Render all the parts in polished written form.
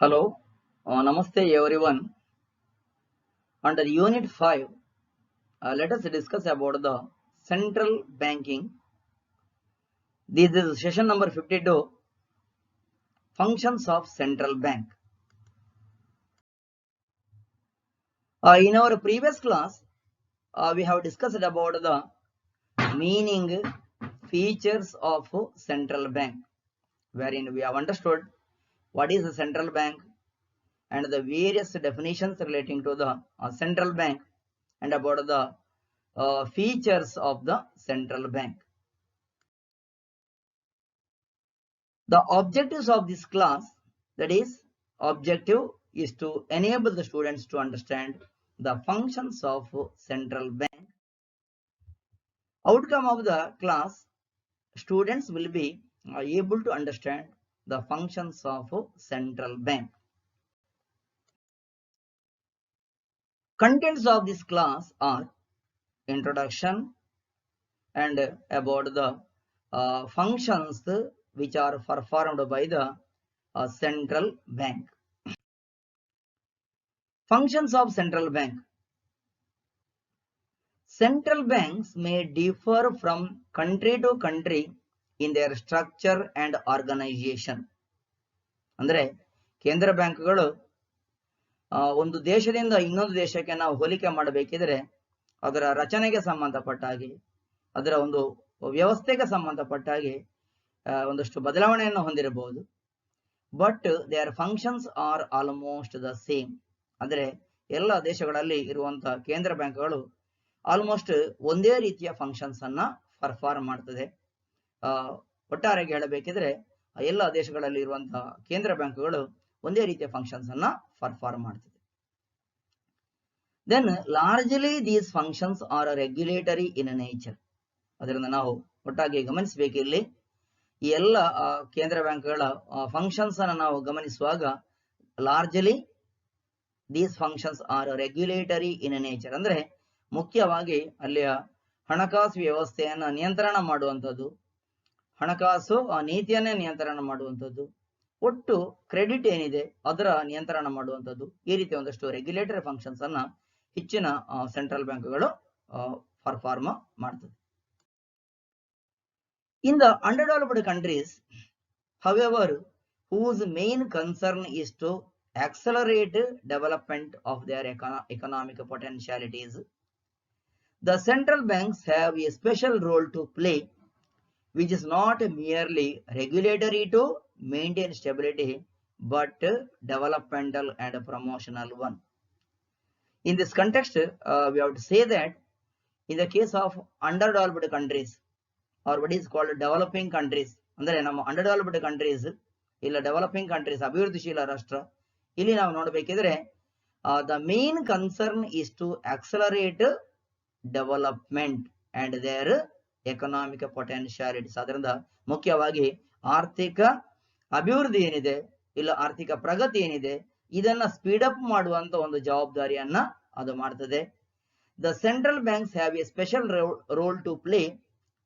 Hello, Namaste everyone. Under Unit 5, let us discuss about the central banking. This is session number 52, functions of central bank. In our previous class, we have discussed about the meaning, features of central bank, wherein we have understood what is the central bank and the various definitions relating to the central bank and about the features of the central bank. The objectives of this class, that is, objective is to enable the students to understand the functions of central bank. Outcome of the class, students will be able to understand the functions of central bank. Contents of this class are introduction and about the functions which are performed by the central bank. Functions of central bank. Central banks may differ from country to country in their structure and organization. ಅಂದ್ರೆ ಕೇಂದ್ರ ಬ್ಯಾಂಕ್ಗಳು ಒಂದು ದೇಶದಿಂದ ಇನ್ನೊಂದು ದೇಶಕ್ಕೆ ನಾವು ಹೋಲಿಕೆ ಮಾಡಬೇಕಿದ್ರೆ ಅದರ ರಚನೆಗೆ ಸಂಬಂಧಪಟ್ಟ ಹಾಗೆ ಅದರ ಒಂದು ವ್ಯವಸ್ಥೆಗೆ ಸಂಬಂಧಪಟ್ಟ ಹಾಗೆ ಒಂದಷ್ಟು ಬದಲಾವಣೆಯನ್ನು ಹೊಂದಿರಬಹುದು. But their functions are almost the same. ಅಂದ್ರೆ ಎಲ್ಲ ದೇಶಗಳಲ್ಲಿ ಇರುವಂತಹ ಕೇಂದ್ರ ಬ್ಯಾಂಕ್ಗಳು ಆಲ್ಮೋಸ್ಟ್ ಒಂದೇ ರೀತಿಯ ಫಂಕ್ಷನ್ಸ್ ಅನ್ನ ಪರ್ಫಾರ್ಮ್ ಮಾಡ್ತದೆ. ಒಟ್ಟಾರೆಗೆ ಹೇಳಬೇಕಿದ್ರೆ ಎಲ್ಲ ದೇಶಗಳಲ್ಲಿ ಇರುವಂತಹ ಕೇಂದ್ರ ಬ್ಯಾಂಕ್ಗಳು ಒಂದೇ ರೀತಿಯ ಫಂಕ್ಷನ್ಸ್ ಅನ್ನ ಪರ್ಫಾರ್ಮ್ ಮಾಡ್ತದೆ. Then largely these functions are regulatory in nature. ಅದರಿಂದ ನಾವು ಒಟ್ಟಾಗಿ ಗಮನಿಸಬೇಕಿಲ್ಲಿ ಈ ಎಲ್ಲ ಕೇಂದ್ರ ಬ್ಯಾಂಕ್ಗಳ ಫಂಕ್ಷನ್ಸ್ ಅನ್ನ ನಾವು ಗಮನಿಸುವಾಗ largely these functions are regulatory in nature. ಅಂದ್ರೆ ಮುಖ್ಯವಾಗಿ ಅಲ್ಲಿಯ ಹಣಕಾಸು ವ್ಯವಸ್ಥೆಯನ್ನ ನಿಯಂತ್ರಣ ಮಾಡುವಂಥದ್ದು, ಹಣಕಾಸು ನೀತಿಯನ್ನೇ ನಿಯಂತ್ರಣ ಮಾಡುವಂಥದ್ದು, ಒಟ್ಟು ಕ್ರೆಡಿಟ್ ಏನಿದೆ ಅದರ ನಿಯಂತ್ರಣ ಮಾಡುವಂಥದ್ದು, ಈ ರೀತಿ ಒಂದಷ್ಟು ರೆಗ್ಯುಲೇಟರಿ ಫಂಕ್ಷನ್ಸ್ ಅನ್ನ ಹೆಚ್ಚಿನ ಸೆಂಟ್ರಲ್ ಬ್ಯಾಂಕ್ಗಳು ಪರ್ಫಾರ್ಮ್ ಮಾಡ್ತದೆ. In the underdeveloped countries, however, whose main concern is to accelerate development of their economic potentialities, the central banks have a special role to play, which is not merely regulatory to maintain stability, but developmental and promotional one. In this context, we have to say that in the case of underdeveloped countries, or what is called developing countries, ಅಂದ್ರೆ ನಮ್ಮ underdeveloped countries ಇಲ್ಲ developing countries ಅಭಿವೃದ್ಧಿಶೀಲ ರಾಷ್ಟ್ರ, ಇಲ್ಲಿ ನಾವು ನೋಡಬೇಕಿದ್ರೆ the main concern is to accelerate development and their economic potentialities. ಅದರಿಂದ ಮುಖ್ಯವಾಗಿ ಆರ್ಥಿಕ ಅಭಿವೃದ್ಧಿ ಏನಿದೆ ಇಲ್ಲ ಆರ್ಥಿಕ ಪ್ರಗತಿ ಏನಿದೆ ಇದನ್ನ ಸ್ಪೀಡ್ ಅಪ್ ಮಾಡುವಂತ ಒಂದು ಜವಾಬ್ದಾರಿಯನ್ನ ಅದು ಮಾಡ್ತದೆ. The central banks have a special role to play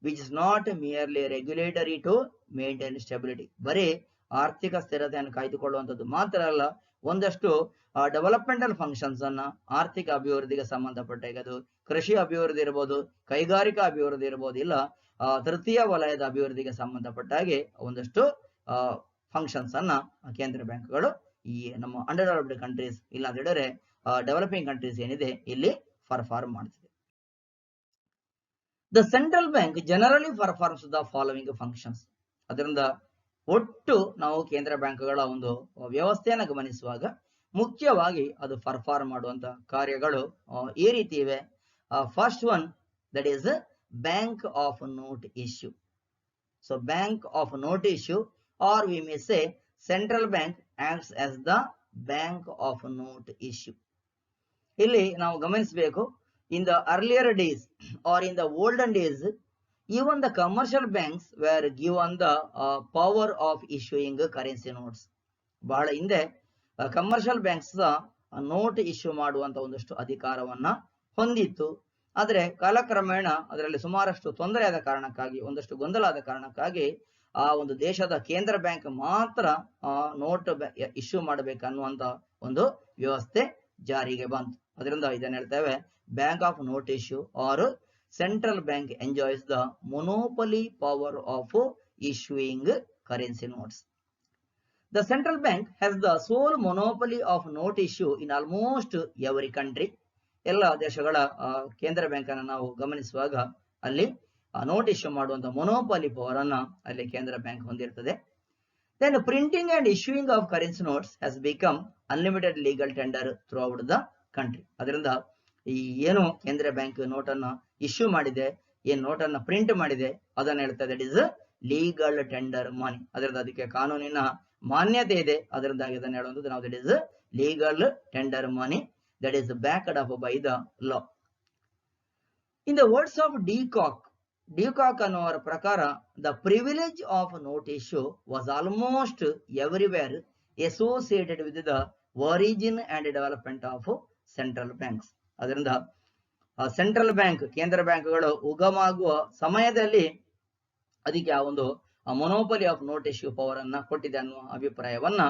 which is not merely regulatory to maintain stability. ಬರೀ ಆರ್ಥಿಕ ಸ್ಥಿರತೆಯನ್ನು ಕಾಯ್ದುಕೊಳ್ಳುವಂಥದ್ದು ಮಾತ್ರ ಅಲ್ಲ, ಒಂದಷ್ಟು ಡೆವಲಪ್ಮೆಂಟಲ್ ಫಂಕ್ಷನ್ಸ್ ಅನ್ನ ಆರ್ಥಿಕ ಅಭಿವೃದ್ಧಿಗೆ ಸಂಬಂಧಪಟ್ಟ, ಈಗ ಅದು ಕೃಷಿ ಅಭಿವೃದ್ಧಿ ಇರಬಹುದು, ಕೈಗಾರಿಕಾ ಅಭಿವೃದ್ಧಿ ಇರಬಹುದು, ಇಲ್ಲ ತೃತೀಯ ವಲಯದ ಅಭಿವೃದ್ಧಿಗೆ ಸಂಬಂಧಪಟ್ಟ ಹಾಗೆ ಒಂದಷ್ಟು ಫಂಕ್ಷನ್ಸ್ ಅನ್ನ ಕೇಂದ್ರ ಬ್ಯಾಂಕ್ಗಳು ಈ ನಮ್ಮ ಅಂಡರ್ ಡೆವಲಪ್ಡ್ ಕಂಟ್ರೀಸ್ ಇಲ್ಲ ಅಂತ ಹೇಳಿದ್ರೆ ಡೆವಲಪಿಂಗ್ ಕಂಟ್ರೀಸ್ ಏನಿದೆ ಇಲ್ಲಿ ಪರ್ಫಾರ್ಮ್ ಮಾಡ್ತದೆ. The central bank generally performs the following functions. ಅದರಿಂದ ಒಟ್ಟು ನಾವು ಕೇಂದ್ರ ಬ್ಯಾಂಕ್ಗಳ ಒಂದು ವ್ಯವಸ್ಥೆಯನ್ನು ಗಮನಿಸುವಾಗ ಮುಖ್ಯವಾಗಿ ಅದು ಪರ್ಫಾರ್ಮ್ ಮಾಡುವಂತ ಕಾರ್ಯಗಳು ಈ ರೀತಿ ಇವೆ. First one, that is bank of note issue. So bank of note issue, or we may say central bank acts as the bank of note issue. ಇಲ್ಲಿ ನಾವು ಗಮನಿಸಬೇಕು, in the earlier days or in the olden days, even the commercial banks were given the power of issuing currency notes. ಬಹಳ ಹಿಂದೆ commercial banks note issue ಮಾಡುವಂತ ಒಂದಷ್ಟು ಅಧಿಕಾರವನ್ನ ಹೊಂದಿತ್ತು. ಆದರೆ ಕಾಲಕ್ರಮೇಣ ಅದರಲ್ಲಿ ಸುಮಾರಷ್ಟು ತೊಂದರೆ ಆದ ಕಾರಣಕ್ಕಾಗಿ, ಒಂದಷ್ಟು ಗೊಂದಲ ಆದ ಕಾರಣಕ್ಕಾಗಿ ಆ ಒಂದು ದೇಶದ ಕೇಂದ್ರ ಬ್ಯಾಂಕ್ ಮಾತ್ರ ನೋಟ್ ಇಶ್ಯೂ ಮಾಡಬೇಕನ್ನುವಂತ ಒಂದು ವ್ಯವಸ್ಥೆ ಜಾರಿಗೆ ಬಂತು. ಅದರಿಂದ ಇದನ್ನ ಹೇಳ್ತೇವೆ bank of note issue or central bank enjoys the monopoly power of issuing currency notes. The central bank has the sole monopoly of note issue in almost every country. ಎಲ್ಲ ದೇಶಗಳ ಕೇಂದ್ರ ಬ್ಯಾಂಕ್ ಅನ್ನು ನಾವು ಗಮನಿಸುವಾಗ ಅಲ್ಲಿ ನೋಟ್ ಇಶ್ಯೂ ಮಾಡುವಂತ ಮೊನೋಪಾಲಿ power ಅನ್ನ ಅಲ್ಲಿ ಕೇಂದ್ರ ಬ್ಯಾಂಕ್ ಹೊಂದಿರುತ್ತದೆ. Then printing and issuing of currency notes has become unlimited legal tender throughout the country. ಅದರಿಂದ ಈ ಏನು ಕೇಂದ್ರ ಬ್ಯಾಂಕ್ ನೋಟ್ ಅನ್ನು ಇಶ್ಯೂ ಮಾಡಿದೆ, ಏನ್ ನೋಟ್ ಅನ್ನು ಪ್ರಿಂಟ್ ಮಾಡಿದೆ ಅದನ್ನ ಹೇಳ್ತಾ that is legal tender money. ಅದರಿಂದ ಅದಕ್ಕೆ ಕಾನೂನಿನ ಮಾನ್ಯತೆ ಇದೆ. ಅದರಿಂದಾಗಿ ಅದನ್ನು ಹೇಳುವಂಥದ್ದು ನಾವು that is legal tender money that is backed up by the law. In the words of de Kock ಅನ್ನುವರ ಪ್ರಕಾರ the privilege of note issue was almost everywhere associated with the origin and development of central banks. ಅದರಿಂದ central bank ಕೇಂದ್ರ ಬ್ಯಾಂಕ್ಗಳು ಉಗಮಾಗುವ ಸಮಯದಲ್ಲಿ ಅದಕ್ಕೆ ಆ ಒಂದು monopoly of note issue power ಅನ್ನ ಕೊಟ್ಟಿದೆ ಅನ್ನುವ ಅಭಿಪ್ರಾಯವನ್ನ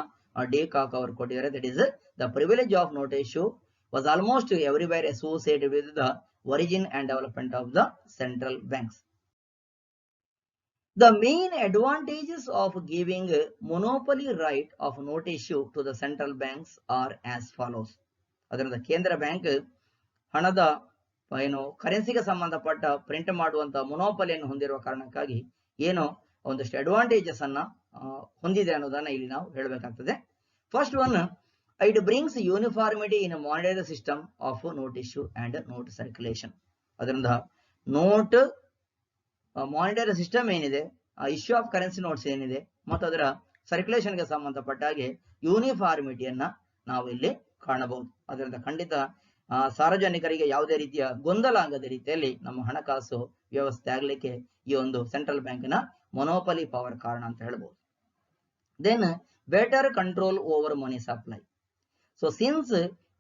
ಡಿಕಾಕ್ ಅವರು ಕೊಟ್ಟಿದ್ದಾರೆ. That is the privilege of note issue was almost everywhere associated with the origin and development of the central banks. The main advantages of giving monopoly right of note issue to the central banks are as follows. ಅದರಿಂದ ಕೇಂದ್ರ bank ಹಣದ ಏನು ಕರೆನ್ಸಿಗೆ ಸಂಬಂಧಪಟ್ಟ print ಮಾಡುವಂತ ಮೊನೋಪಲಿಯನ್ನು ಹೊಂದಿರುವ ಕಾರಣಕ್ಕಾಗಿ ಏನು ಒಂದಷ್ಟು ಅಡ್ವಾಂಟೇಜಸ್ ಅನ್ನ ಹೊಂದಿದೆ ಅನ್ನೋದನ್ನ ಇಲ್ಲಿ ನಾವು ಹೇಳಬೇಕಾಗ್ತದೆ. First one, it brings uniformity in monetary system of note issue and note circulation. ಅದರಿಂದ ನೋಟ್ ಮಾನಿಟರಿ ಸಿಸ್ಟಮ್ ಏನಿದೆ, ಇಶ್ಯೂ ಆಫ್ ಕರೆನ್ಸಿ ನೋಟ್ಸ್ ಏನಿದೆ ಮತ್ತು ಅದರ ಸರ್ಕ್ಯುಲೇಷನ್ಗೆ ಸಂಬಂಧಪಟ್ಟ ಹಾಗೆ ಯೂನಿಫಾರ್ಮಿಟಿಯನ್ನ ನಾವು ಇಲ್ಲಿ ಕಾಣಬಹುದು. ಅದರಿಂದ ಖಂಡಿತ ಸಾರ್ವಜನಿಕರಿಗೆ ಯಾವುದೇ ರೀತಿಯ ಗೊಂದಲ ಆಗದ ರೀತಿಯಲ್ಲಿ ನಮ್ಮ ಹಣಕಾಸು ವ್ಯವಸ್ಥೆ ಆಗ್ಲಿಕ್ಕೆ ಈ ಒಂದು ಸೆಂಟ್ರಲ್ ಬ್ಯಾಂಕಿನ ಮೊನೋಪಲಿ ಪವರ್ ಕಾರಣ ಅಂತ ಹೇಳ್ಬಹುದು. Then better control over money supply. So since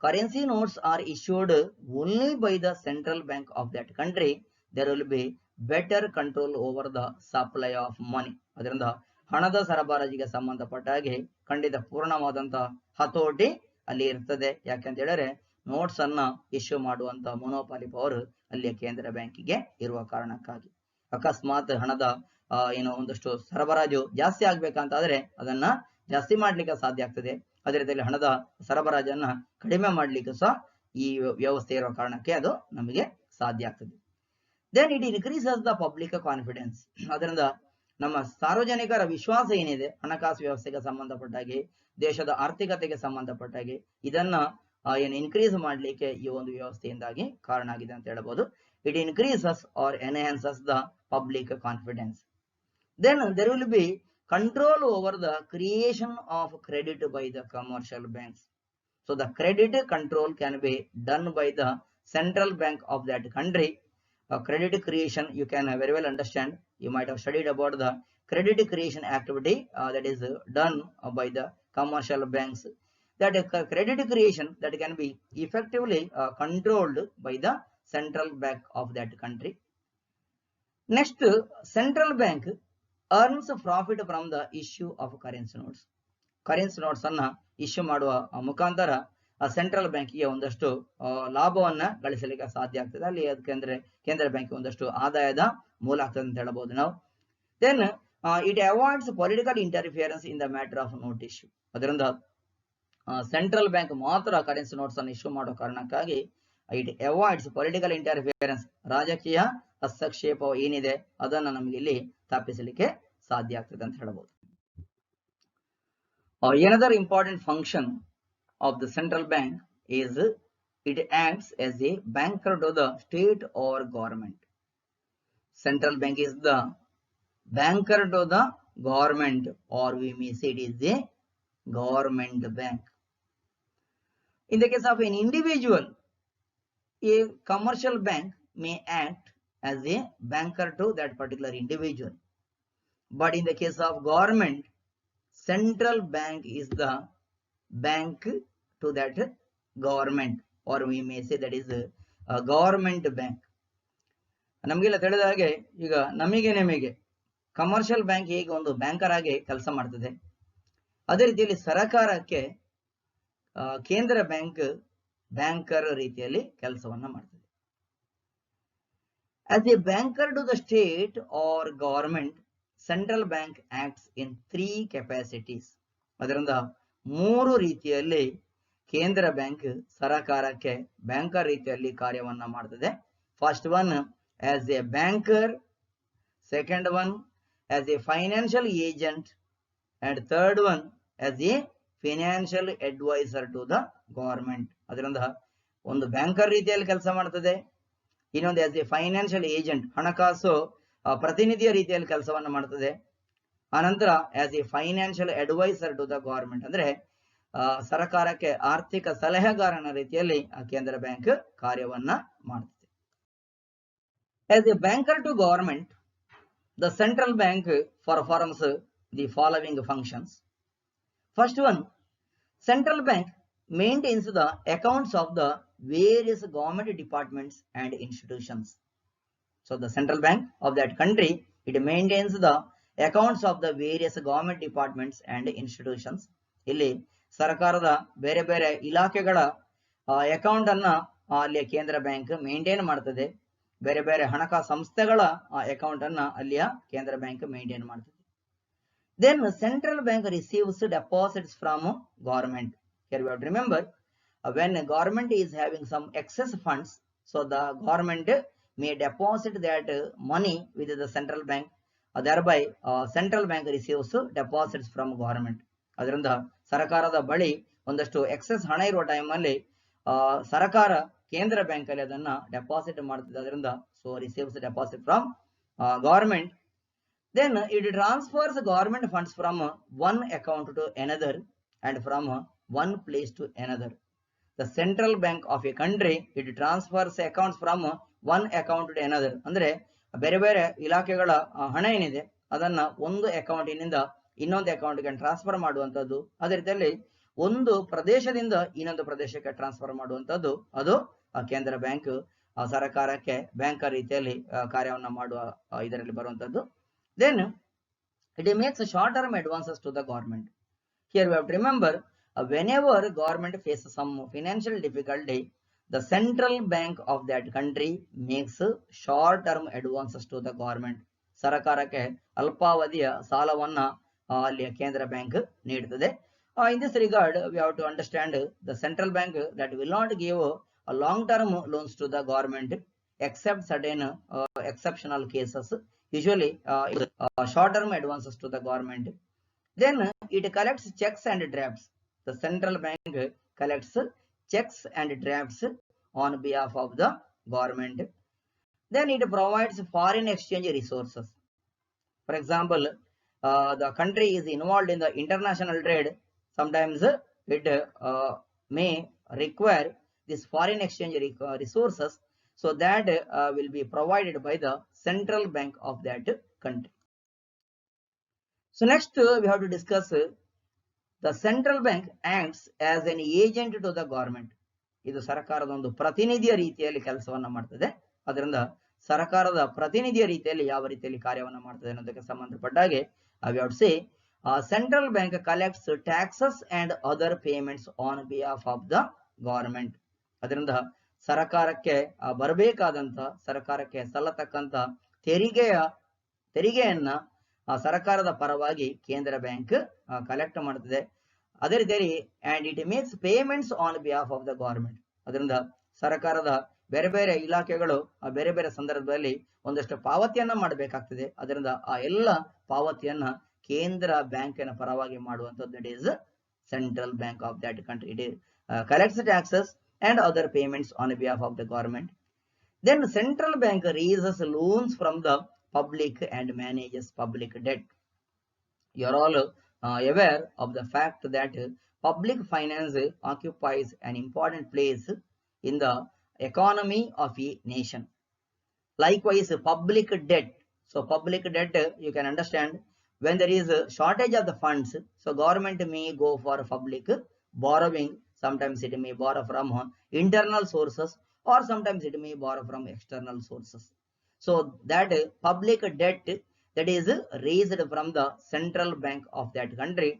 currency notes are issued only by the central bank of that country, there will be better control over the supply of money. ಅದರಿಂದ ಹಣದ ಸರಬರಾಜಿಗೆ ಸಂಬಂಧಪಟ್ಟ ಹಾಗೆ ಖಂಡಿತ ಪೂರ್ಣವಾದಂತಹ ಹತೋಟಿ ಅಲ್ಲಿ ಇರ್ತದೆ. ಯಾಕೆಂತ ಹೇಳಿದ್ರೆ ನೋಟ್ಸ್ ಅನ್ನ ಇಶ್ಯೂ ಮಾಡುವಂತ ಮೊನೋಪಾಲಿ ಪವರ್ ಅಲ್ಲಿಯ ಕೇಂದ್ರ ಬ್ಯಾಂಕಿಗೆ ಇರುವ ಕಾರಣಕ್ಕಾಗಿ ಅಕಸ್ಮಾತ್ ಹಣದ ಏನು ಒಂದಷ್ಟು ಸರಬರಾಜು ಜಾಸ್ತಿ ಆಗ್ಬೇಕಂತಾದ್ರೆ ಅದನ್ನ ಜಾಸ್ತಿ ಮಾಡ್ಲಿಕ್ಕೆ ಸಾಧ್ಯ ಆಗ್ತದೆ. ಅದೇ ರೀತಿಯಲ್ಲಿ ಹಣದ ಸರಬರಾಜನ್ನ ಕಡಿಮೆ ಮಾಡ್ಲಿಕ್ಕೆ ಸಹ ಈ ವ್ಯವಸ್ಥೆ ಇರುವ ಕಾರಣಕ್ಕೆ ಅದು ನಮಗೆ ಸಾಧ್ಯ ಆಗ್ತದೆ. Then it increases the public confidence. ಅದರಿಂದ ನಮ್ಮ ಸಾರ್ವಜನಿಕರ ವಿಶ್ವಾಸ ಏನಿದೆ ಹಣಕಾಸು ವ್ಯವಸ್ಥೆಗೆ ಸಂಬಂಧಪಟ್ಟಾಗೆ, ದೇಶದ ಆರ್ಥಿಕತೆಗೆ ಸಂಬಂಧಪಟ್ಟಾಗೆ, ಇದನ್ನ ಏನು ಇನ್ಕ್ರೀಸ್ ಮಾಡ್ಲಿಕ್ಕೆ ಈ ಒಂದು ವ್ಯವಸ್ಥೆಯಿಂದಾಗಿ ಕಾರಣ ಆಗಿದೆ ಅಂತ ಹೇಳಬಹುದು. It increases or enhances the public confidence. Then there will be control over the creation of credit by the commercial banks. So the credit control can be done by the central bank of that country. Credit creation, you can very well understand, you might have studied about the credit creation activity that is done by the commercial banks. That credit creation that can be effectively controlled by the central bank of that country. Next, central bank earns profit from the issue of currency notes. Currency notes ಅನ್ನ issue ಮಾಡುವ ಮುಖಾಂತರ central ಬ್ಯಾಂಕಿಗೆ ಒಂದಷ್ಟು ಲಾಭವನ್ನ ಗಳಿಸಲಿಕ್ಕೆ ಸಾಧ್ಯ ಆಗ್ತದೆ. ಅಲ್ಲಿ ಅದಕ್ಕೆ ಕೇಂದ್ರ ಬ್ಯಾಂಕ್ ಒಂದಷ್ಟು ಆದಾಯದ ಮೂಲ ಆಗ್ತದೆ ಅಂತ ಹೇಳಬಹುದು ನಾವು. Then it avoids political interference in the matter of note issue. ಅದರಿಂದ ಸೆಂಟ್ರಲ್ ಬ್ಯಾಂಕ್ ಮಾತ್ರ ಕರೆನ್ಸಿ ನೋಟ್ಸ್ ಅನ್ನು ಇಶ್ಯೂ ಮಾಡೋ ಕಾರಣಕ್ಕಾಗಿ ಇಟ್ ಅವಾಯ್ಡ್ಸ್ ಪೊಲಿಟಿಕಲ್ ಇಂಟರ್ಫಿಯರೆನ್ಸ್, ರಾಜಕೀಯ ಹಸ್ತಕ್ಷೇಪ ಏನಿದೆ ಅದನ್ನ ನಮಗೆ ಇಲ್ಲಿ ತಪ್ಪಿಸಲಿಕ್ಕೆ ಸಾಧ್ಯ ಆಗ್ತದೆ ಅಂತ ಹೇಳಬಹುದು. Another important function of the central bank is it acts as a banker to the state or government. Central bank is the banker to the government, or we may say it is a government bank. In the case of an individual, a commercial bank may act as a banker to that particular individual. But in the case of government, central bank is the bank to that government, or we may say that is a government bank. ನಮಗೆಲ್ಲ ತಿಳಿದ ಹಾಗೆ ಈಗ ನಿಮಗೆ commercial bank ಹೇಗೆ ಒಂದು banker ಆಗಿ ಕೆಲಸ ಮಾಡ್ತದೆ, ಅದೇ ರೀತಿಯಲ್ಲಿ ಸರಕಾರಕ್ಕೆ ಕೇಂದ್ರ ಬ್ಯಾಂಕ್ ಬ್ಯಾಂಕರ್ ರೀತಿಯಲ್ಲಿ ಕೆಲಸವನ್ನ ಮಾಡ್ತದೆ. As a banker to the state or government, central bank acts in 3 capacities. ಅದರಿಂದ 3 ರೀತಿಯಲ್ಲಿ ಕೇಂದ್ರ ಬ್ಯಾಂಕ್ ಸರಕಾರಕ್ಕೆ ಬ್ಯಾಂಕರ್ ರೀತಿಯಲ್ಲಿ ಕಾರ್ಯವನ್ನ ಮಾಡ್ತದೆ. First one as a banker, second one as a financial agent, and third one as a financial advisor to the government. ಅದರಿಂದ ಒಂದು banker ರೀತಿಯಲ್ಲಿ ಕೆಲಸ ಮಾಡ್ತದೆ, ಇನ್ನೊಂದು ಆಸ್ ಎ ಫೈನಾನ್ಷಿಯಲ್ ಏಜೆಂಟ್ ಹಣಕಾಸು ಪ್ರತಿನಿಧಿಯ ರೀತಿಯಲ್ಲಿ ಕೆಲಸವನ್ನ ಮಾಡ್ತದೆ, ಆನಂತರ as a financial advisor to the government ಅಂದ್ರೆ ಸರ್ಕಾರಕ್ಕೆ ಆರ್ಥಿಕ ಸಲಹೆಗಾರನ ರೀತಿಯಲ್ಲಿ ಕೇಂದ್ರ ಬ್ಯಾಂಕ್ ಕಾರ್ಯವನ್ನ ಮಾಡ್ತದೆ. As a banker to government, the central bank performs the following functions. First one, central bank maintains the accounts of the various government departments and institutions. So the central bank of that country, it maintains the accounts of the various government departments and institutions. ಇಲ್ಲಿ ಸರ್ಕಾರದ ಬೇರೆ ಬೇರೆ ಇಲಾಖೆಗಳ account ಅನ್ನ ಅಲ್ಲಿ ಕೇಂದ್ರ bank maintain ಮಾಡ್ತದೆ, ಬೇರೆ ಬೇರೆ ಹಣಕಾಸು ಸಂಸ್ಥೆಗಳ ಅಕೌಂಟ್ ಅನ್ನ ಅಲ್ಲಿಯ ಕೇಂದ್ರ ಬ್ಯಾಂಕ್ ಮೇಂಟೈನ್ ಮಾಡ್ತದೆ. Then central bank receives deposits from government. Here we have to remember, when a government is having some excess funds, so the government may deposit that money with the central bank. Thereby central bank receives deposits from government. ಅದರಿಂದ ಸರ್ಕಾರದ ಬಳಿ ಒಂದಷ್ಟು excess ಹಣ ಇರುವ time ಅಲ್ಲಿ ಸರ್ಕಾರ ಕೇಂದ್ರ bank ಅಲ್ಲಿ ಅದನ್ನ ಡೆಪಾಸಿಟ್ ಮಾಡ್ತದೆ. ಅದರಿಂದ so receives deposit from government. Then it transfers government funds from one account to another and from one place to another. The central bank of a country, it transfers accounts from one account to another. ಅಂದ್ರೆ ಬೇರೆ ಬೇರೆ ಇಲಾಖೆಗಳ ಹಣ ಏನಿದೆ ಅದನ್ನ ಒಂದು ಅಕೌಂಟಿನಿಂದ ಇನ್ನೊಂದು ಅಕೌಂಟ್ಗೆ ಟ್ರಾನ್ಸ್ಫರ್ ಮಾಡುವಂತದ್ದು, ಅದೇ ರೀತಿಯಲ್ಲಿ ಒಂದು ಪ್ರದೇಶದಿಂದ ಇನ್ನೊಂದು ಪ್ರದೇಶಕ್ಕೆ ಟ್ರಾನ್ಸ್ಫರ್ ಮಾಡುವಂತದ್ದು, ಅದು ಕೇಂದ್ರ ಬ್ಯಾಂಕ್ ಸರ್ಕಾರಕ್ಕೆ ಬ್ಯಾಂಕರ್ ರೀತಿಯಲ್ಲಿ ಕಾರ್ಯವನ್ನ ಮಾಡುವ ಇದರಲ್ಲಿ ಬರುವಂತದ್ದು. Then it makes short-term advances to the government. Here we have to remember, whenever government faces some financial difficulty, the central bank of that country makes short-term advances to the government. ಸರ್ಕಾರಕ್ಕೆ ಅಲ್ಪಾವಧಿಯ ಸಾಲವನ್ನ ಅಲ್ಲಿ ಕೇಂದ್ರ bank ನೀಡುತ್ತದೆ. In this regard, we have to understand the central bank that will not give a long-term loans to the government except certain exceptional cases. Usually short-term advances to the government. Then it collects checks and drafts. The central bank collects checks and drafts on behalf of the government. Then it provides foreign exchange resources. For example, the country is involved in the international trade. Sometimes it may require this foreign exchange resources, so that will be provided by the central bank of that country. So next we have to discuss the central bank acts as an agent to the government. ಇದು ಸರ್ಕಾರದ ಒಂದು ಪ್ರತಿನಿಧಿಯ ರೀತಿಯಲ್ಲಿ ಕೆಲಸವನ್ನ ಮಾಡ್ತದೆ. ಅದರಿಂದ ಸರ್ಕಾರದ ಪ್ರತಿನಿಧಿಯ ರೀತಿಯಲ್ಲಿ ಯಾವ ರೀತಿಯಲ್ಲಿ ಕಾರ್ಯವನ್ನ ಮಾಡ್ತದೆ ಅನ್ನೋದಕ್ಕೆ ಸಂಬಂಧಪಟ್ಟ ಹಾಗೆ we have to say central bank collects taxes and other payments on behalf of the government. ಅದರಿಂದ ಸರ್ಕಾರಕ್ಕೆ ಬರಬೇಕಾದಂತ ಸರ್ಕಾರಕ್ಕೆ ಸಲ್ಲತಕ್ಕಂತ ತೆರಿಗೆಯನ್ನ ಸರ್ಕಾರದ ಪರವಾಗಿ ಕೇಂದ್ರ ಬ್ಯಾಂಕ್ ಕಲೆಕ್ಟ್ ಮಾಡ್ತದೆ. ಅದೇ ರೀತಿಯಲ್ಲಿ and it makes payments on behalf of the government. ಅದರಿಂದ ಸರ್ಕಾರದ ಬೇರೆ ಬೇರೆ ಇಲಾಖೆಗಳು ಬೇರೆ ಬೇರೆ ಸಂದರ್ಭದಲ್ಲಿ ಒಂದಷ್ಟು ಪಾವತಿಯನ್ನ ಮಾಡಬೇಕಾಗ್ತದೆ. ಅದರಿಂದ ಆ ಎಲ್ಲ ಪಾವತಿಯನ್ನ ಕೇಂದ್ರ ಬ್ಯಾಂಕಿನ ಪರವಾಗಿ ಮಾಡುವಂತದ್ದು it is central bank of that country. It collects taxes and other payments on behalf of the government. Then central bank raises loans from the public and manages public debt. You are all aware of the fact that public finance occupies an important place in the economy of a nation. Likewise, public debt. So public debt, you can understand, when there is a shortage of the funds, so government may go for public borrowing. Sometimes it may borrow from internal sources, or sometimes it may borrow from external sources. So that public debt that is raised from the central bank of that country,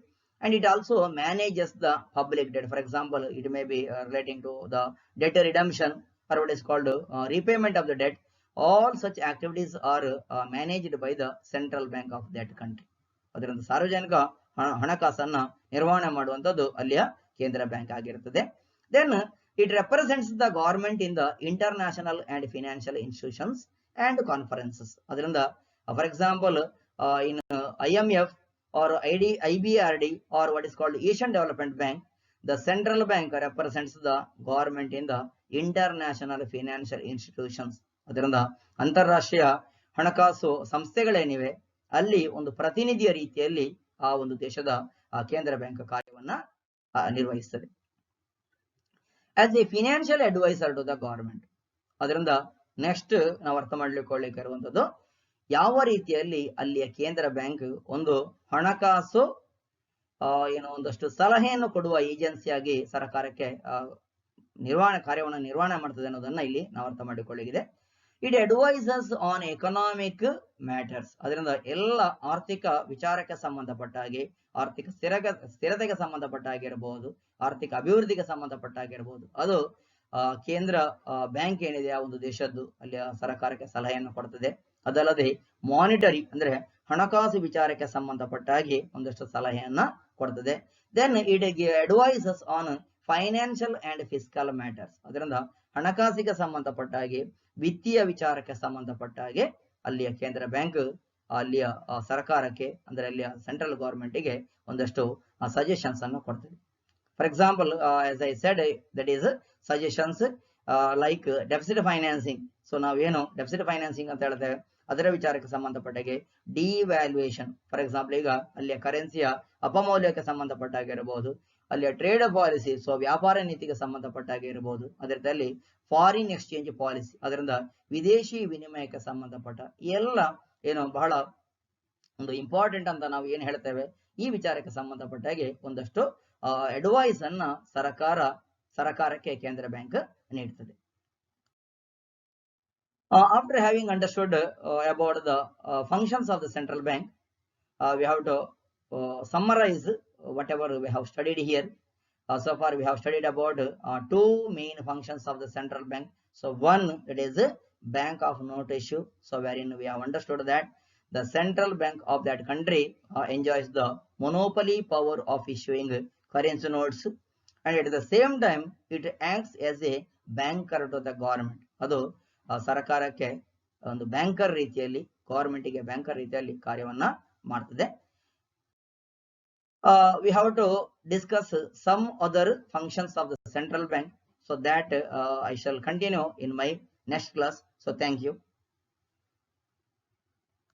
and it also manages the public debt. For example, it may be relating to the debt redemption or what is called repayment of the debt. All such activities are managed by the central bank of that country. ಅದರಿಂದ ಸಾರ್ವಜನಿಕ ಹಣಕಾಸನ್ನ ನಿರ್ವಹಣೆ ಮಾಡುವಂತದ್ದು ಅಲ್ಲಿಯ ಕೇಂದ್ರ bank ಆಗಿರುತ್ತದೆ. Then it represents the government in the international and financial institutions and conferences. ಅದರಿಂದ for example in IMF or IBRD or what is called Asian Development Bank, the central bank represents the government in the international financial institutions. ಅದರಿಂದ ಅಂತಾರಾಷ್ಟ್ರೀಯ ಹಣಕಾಸು ಸಂಸ್ಥೆಗಳೇನಿವೆ ಅಲ್ಲಿ ಒಂದು ಪ್ರತಿನಿಧಿಯ ರೀತಿಯಲ್ಲಿ ಆ ಒಂದು ದೇಶದ ಕೇಂದ್ರ ಬ್ಯಾಂಕ್ ಕಾರ್ಯವನ್ನ ನಿರ್ವಹಿಸುತ್ತದೆ. As a financial advisor to the government. ಅದರಿಂದ ನೆಕ್ಸ್ಟ್ ನಾವು ಅರ್ಥ ಮಾಡ್ಲಿಕ್ಕೆ ಇರುವಂತದ್ದು ಯಾವ ರೀತಿಯಲ್ಲಿ ಅಲ್ಲಿಯ ಕೇಂದ್ರ ಬ್ಯಾಂಕ್ ಒಂದು ಹಣಕಾಸು ಒಂದಷ್ಟು ಸಲಹೆಯನ್ನು ಕೊಡುವ ಏಜೆನ್ಸಿಯಾಗಿ ಸರ್ಕಾರಕ್ಕೆ ಕಾರ್ಯವನ್ನು ನಿರ್ವಹಣೆ ಮಾಡ್ತದೆ ಅನ್ನೋದನ್ನ ಇಲ್ಲಿ ನಾವು ಅರ್ಥ ಮಾಡಿಕೊಳ್ಳಿಗಿದೆ. It advises on economic matters. ಅದರಿಂದ ಎಲ್ಲ ಆರ್ಥಿಕ ವಿಚಾರಕ್ಕೆ ಸಂಬಂಧಪಟ್ಟ ಹಾಗೆ, ಆರ್ಥಿಕ ಸ್ಥಿರತೆಗೆ ಸಂಬಂಧಪಟ್ಟ ಆಗಿರಬಹುದು, ಆರ್ಥಿಕ ಅಭಿವೃದ್ಧಿಗೆ ಸಂಬಂಧಪಟ್ಟ ಆಗಿರಬಹುದು, ಅದು ಕೇಂದ್ರ ಬ್ಯಾಂಕ್ ಏನಿದೆ ಆ ಒಂದು ದೇಶದ್ದು ಅಲ್ಲಿಯ ಸರ್ಕಾರಕ್ಕೆ ಸಲಹೆಯನ್ನು ಕೊಡ್ತದೆ. ಅದಲ್ಲದೆ ಮಾನಿಟರಿ ಅಂದ್ರೆ ಹಣಕಾಸು ವಿಚಾರಕ್ಕೆ ಸಂಬಂಧಪಟ್ಟ ಹಾಗೆ ಒಂದಷ್ಟು ಸಲಹೆಯನ್ನ ಕೊಡ್ತದೆ. Then it advises on financial and fiscal matters. ಅದರಿಂದ ಹಣಕಾಸಿಗೆ ಸಂಬಂಧಪಟ್ಟ ಹಾಗೆ, ವಿತ್ತೀಯ ವಿಚಾರಕ್ಕೆ ಸಂಬಂಧಪಟ್ಟ ಹಾಗೆ ಅಲ್ಲಿಯ ಕೇಂದ್ರ ಬ್ಯಾಂಕ್ ಅಲ್ಲಿಯ ಸರ್ಕಾರಕ್ಕೆ ಅಂದ್ರೆ ಅಲ್ಲಿಯ ಸೆಂಟ್ರಲ್ ಗವರ್ಮೆಂಟ್ಗೆ ಒಂದಷ್ಟು ಸಜೆಷನ್ಸ್ ಅನ್ನು ಕೊಡ್ತದೆ. For example, as I said, that is suggestions like deficit financing. So ನಾವೇನು ಡೆಫಿಸಿಟ್ ಫೈನಾನ್ಸಿಂಗ್ ಅಂತ ಹೇಳ್ತೇವೆ ಅದರ ವಿಚಾರಕ್ಕೆ ಸಂಬಂಧಪಟ್ಟಾಗೆ ಡಿವ್ಯಾಲ್ಯೂಯೇಷನ್. ಫಾರ್ ಎಕ್ಸಾಂಪಲ್, ಈಗ ಅಲ್ಲಿಯ ಕರೆನ್ಸಿಯ ಅಪಮೌಲ್ಯಕ್ಕೆ ಸಂಬಂಧಪಟ್ಟಾಗಿರಬಹುದು, ಅಲ್ಲಿಯ ಟ್ರೇಡ್ ಪಾಲಿಸಿ, ಸೊ ವ್ಯಾಪಾರ ನೀತಿಗೆ ಸಂಬಂಧಪಟ್ಟಾಗಿರಬಹುದು, ಅದರಲ್ಲಿ ಫಾರಿನ್ ಎಕ್ಸ್ಚೇಂಜ್ ಪಾಲಿಸಿ, ಅದರಿಂದ ವಿದೇಶಿ ವಿನಿಮಯಕ್ಕೆ ಸಂಬಂಧಪಟ್ಟ ಎಲ್ಲ ಬಹಳ ಒಂದು ಇಂಪಾರ್ಟೆಂಟ್ ಅಂತ ನಾವು ಏನ್ ಹೇಳ್ತೇವೆ ಈ ವಿಚಾರಕ್ಕೆ ಸಂಬಂಧಪಟ್ಟಾಗೆ ಒಂದಷ್ಟು ಅಡ್ವೈಸ್ ಅನ್ನ ಸರ್ಕಾರಕ್ಕೆ ಕೇಂದ್ರ ಬ್ಯಾಂಕ್ ನೀಡುತ್ತದೆ. After having understood about the functions of the central bank, we have to summarize whatever we have studied here. So far we have studied about two main functions of the central bank. So one, that is bank of note issue. So wherein we have understood that the central bank of that country enjoys the monopoly power of issuing currency notes, and at the same time it acts as a banker to the government. ಅದು ಸರ್ಕಾರಕ್ಕೆ ಒಂದು banker ರೀತಿಯಲ್ಲಿ, ಗವರ್ಮೆಂಟ್ಗೆ banker ರೀತಿಯಲ್ಲಿ ಕಾರ್ಯವನ್ನ ಮಾಡ್ತದೆ. We have to discuss some other functions of the central bank, so that I shall continue in my next class. So thank you.